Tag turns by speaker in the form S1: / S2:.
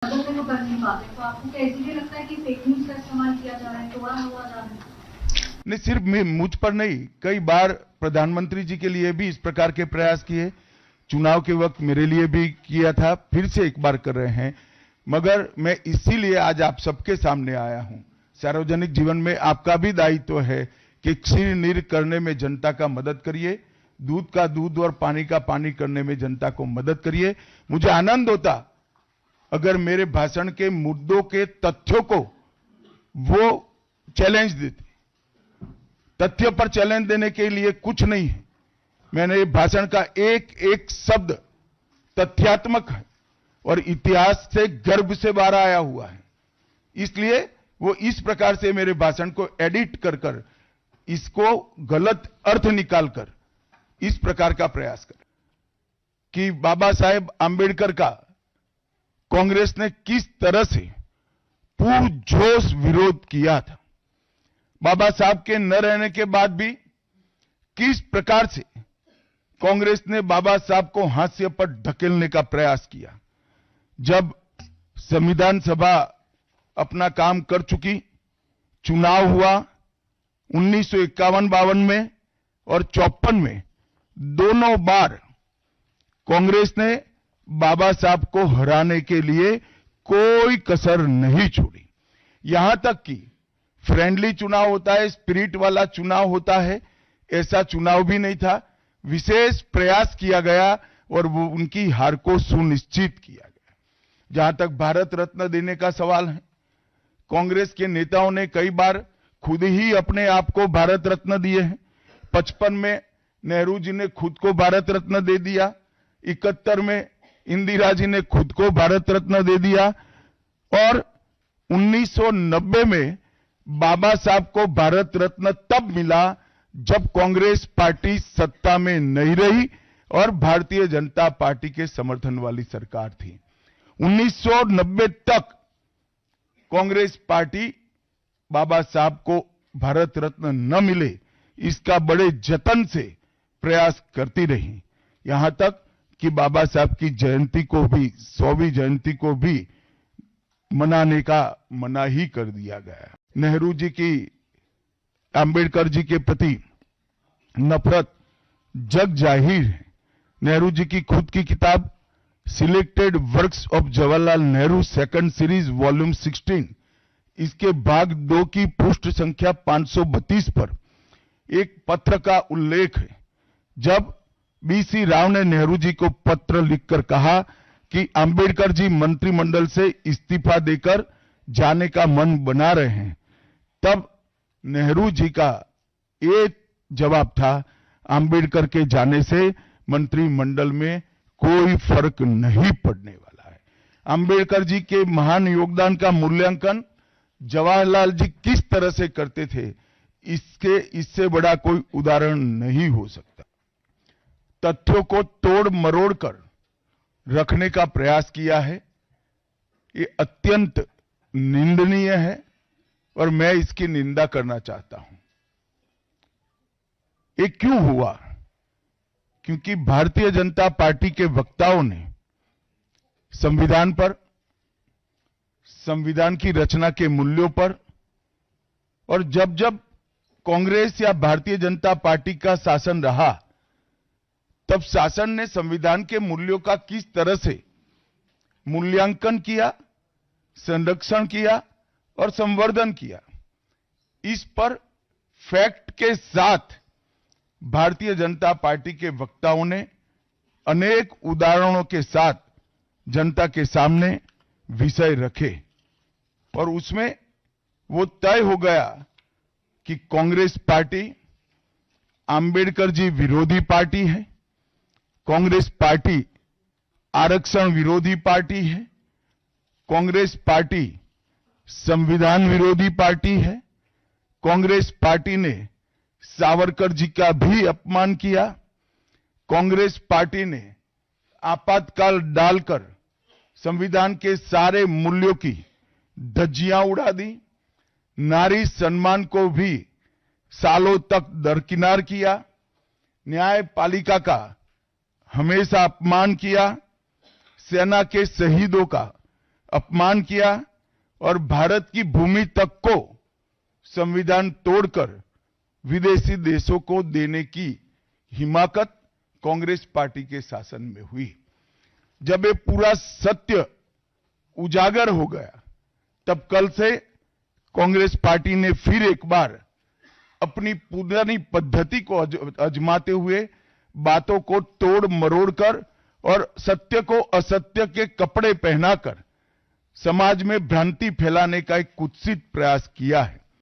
S1: से वो कर नहीं पाते, तो आपको क्या इसीलिए लगता है कि फेक न्यूज का इस्तेमाल किया जा रहा है, तोड़ा हुआ जा रहा है?
S2: नहीं, सिर्फ मुझ पर नहीं, कई बार प्रधानमंत्री जी के लिए भी इस प्रकार के प्रयास किए, चुनाव के वक्त मेरे लिए भी किया था, फिर से एक बार कर रहे हैं। मगर मैं इसीलिए आज आप सबके सामने आया हूं। सार्वजनिक जीवन में आपका भी दायित्व है कि क्षीर नीर करने में जनता का मदद करिए, दूध का दूध और पानी का पानी करने में जनता को मदद करिए। मुझे आनंद होता अगर मेरे भाषण के मुद्दों के तथ्यों को वो चैलेंज देते। तथ्य पर चैलेंज देने के लिए कुछ नहीं है। मैंने भाषण का एक एक शब्द तथ्यात्मक है और इतिहास से गर्व से बाहर आया हुआ है। इसलिए वो इस प्रकार से मेरे भाषण को एडिट कर कर इसको गलत अर्थ निकालकर इस प्रकार का प्रयास कर कि बाबा साहेब आंबेडकर का कांग्रेस ने किस तरह से पुरजोश विरोध किया था, बाबा साहब के न रहने के बाद भी किस प्रकार से कांग्रेस ने बाबा साहब को हाशिए पर ढकेलने का प्रयास किया। जब संविधान सभा अपना काम कर चुकी, चुनाव हुआ 1951-52 में और 54 में, दोनों बार कांग्रेस ने बाबा साहब को हराने के लिए कोई कसर नहीं छोड़ी। यहां तक कि फ्रेंडली चुनाव होता है, स्पिरिट वाला चुनाव होता है, ऐसा चुनाव भी नहीं था। विशेष प्रयास किया गया और वो उनकी हार को सुनिश्चित किया गया। जहां तक भारत रत्न देने का सवाल है, कांग्रेस के नेताओं ने कई बार खुद ही अपने आप को भारत रत्न दिए हैं। 55 में नेहरू जी ने खुद को भारत रत्न दे दिया, 71 में इंदिरा जी ने खुद को भारत रत्न दे दिया और 1990 में बाबा साहब को भारत रत्न तब मिला जब कांग्रेस पार्टी सत्ता में नहीं रही और भारतीय जनता पार्टी के समर्थन वाली सरकार थी। 1990 तक कांग्रेस पार्टी बाबा साहब को भारत रत्न न मिले इसका बड़े जतन से प्रयास करती रही, यहां तक कि बाबा साहब की जयंती को भी, 100वीं जयंती को भी मनाने का मना ही कर दिया गया। नेहरू जी की, अंबेडकर जी के प्रति नफरत जग जाहिर है। नेहरू जी की खुद की किताब selected works of Jawaharlal Nehru second series volume 16, इसके भाग 2 की पृष्ठ संख्या 532 पर एक पत्र का उल्लेख है। जब बीसी राव ने नेहरू जी को पत्र लिखकर कहा कि अंबेडकर जी मंत्रिमंडल से इस्तीफा देकर जाने का मन बना रहे हैं, तब नेहरू जी का एक जवाब था, अंबेडकर के जाने से मंत्रिमंडल में कोई फर्क नहीं पड़ने वाला है। अंबेडकर जी के महान योगदान का मूल्यांकन जवाहरलाल जी किस तरह से करते थे, इससे बड़ा कोई उदाहरण नहीं हो सकता। तथ्यों को तोड़ मरोड़ कर रखने का प्रयास किया है, ये अत्यंत निंदनीय है और मैं इसकी निंदा करना चाहता हूं। ये क्यों हुआ? क्योंकि भारतीय जनता पार्टी के वक्ताओं ने संविधान पर, संविधान की रचना के मूल्यों पर, और जब जब कांग्रेस या भारतीय जनता पार्टी का शासन रहा तब शासन ने संविधान के मूल्यों का किस तरह से मूल्यांकन किया, संरक्षण किया और संवर्धन किया, इस पर फैक्ट के साथ भारतीय जनता पार्टी के वक्ताओं ने अनेक उदाहरणों के साथ जनता के सामने विषय रखे और उसमें वो तय हो गया कि कांग्रेस पार्टी आंबेडकर जी विरोधी पार्टी है, कांग्रेस पार्टी आरक्षण विरोधी पार्टी है, कांग्रेस पार्टी संविधान विरोधी पार्टी है, कांग्रेस पार्टी ने सावरकर जी का भी अपमान किया, कांग्रेस पार्टी ने आपातकाल डालकर संविधान के सारे मूल्यों की धज्जियां उड़ा दी, नारी सम्मान को भी सालों तक दरकिनार किया, न्यायपालिका का हमेशा अपमान किया, सेना के शहीदों का अपमान किया और भारत की भूमि तक को संविधान तोड़कर विदेशी देशों को देने की हिमाकत कांग्रेस पार्टी के शासन में हुई। जब ये पूरा सत्य उजागर हो गया, तब कल से कांग्रेस पार्टी ने फिर एक बार अपनी पुरानी पद्धति को आजमाते हुए बातों को तोड़ मरोड़ कर और सत्य को असत्य के कपड़े पहनाकर समाज में भ्रांति फैलाने का एक कुत्सित प्रयास किया है।